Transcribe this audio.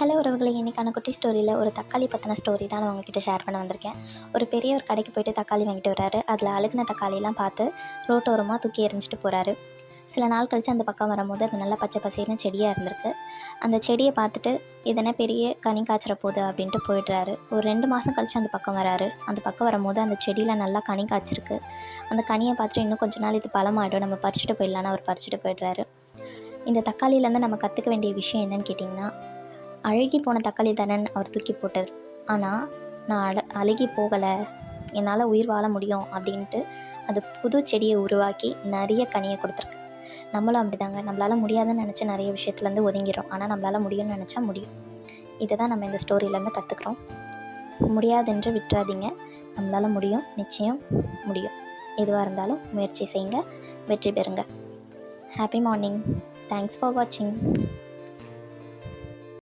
Hello உறவுகளை, இன்றைக்கான குட்டி ஸ்டோரியில் ஒரு தக்காளி பற்றின ஸ்டோரி தான் நான் உங்ககிட்ட ஷேர் பண்ண வந்திருக்கேன். ஒரு பெரிய ஒரு கடைக்கு போய்ட்டு தக்காளி வாங்கிட்டு வர்றாரு. அதில் அழுகின தக்காளியெல்லாம் பார்த்து ரோட்டோரமாக தூக்கி எறிஞ்சிட்டு போகிறாரு. சில நாள் கழித்து அந்த பக்கம் வரும்போது அது நல்லா பச்சை பசேர்னு செடியாக இருந்திருக்கு. அந்த செடியை பார்த்துட்டு இதென்ன பெரிய கனி காய்ச்சிற போகுது அப்படின்ட்டு போயிடுறாரு. ஒரு 2 மாதம் கழித்து அந்த பக்கம் வராரு. அந்த பக்கம் வரும்போது அந்த செடியில் நல்லா கனி காய்ச்சிருக்கு. அந்த கனியை பார்த்துட்டு இன்னும் கொஞ்ச நாள் இது பழமாயிடும், நம்ம பறிச்சுட்டு போயிடலான்னு அவர் பறிச்சுட்டு போயிடுறாரு. இந்த தக்காளியிலேருந்து நம்ம கற்றுக்க வேண்டிய விஷயம் என்னன்னு கேட்டிங்கன்னா, அழுகி போன தக்காளி தானேன்னு அவர் தூக்கி போட்டார். ஆனால் நான் அழுகி போகலை, என்னால் உயிர் வாழ முடியும் அப்படின்ட்டு அது புது செடியை உருவாக்கி நிறைய கனியை கொடுத்துருக்கு. நம்மளும் அப்படிதாங்க, நம்மளால் முடியாதுன்னு நினச்ச நிறைய விஷயத்துலேருந்து ஒதுங்கிறோம். ஆனால் நம்மளால் முடியும்னு நினச்சா முடியும். இதை தான் நம்ம இந்த ஸ்டோரியிலேருந்து கற்றுக்குறோம். முடியாதென்று விட்டுறாதீங்க, நம்மளால் முடியும், நிச்சயம் முடியும். எதுவாக இருந்தாலும் முயற்சி செய்யுங்க, வெற்றி பெறுங்க. Happy morning. தேங்க்ஸ் ஃபார் வாட்சிங்.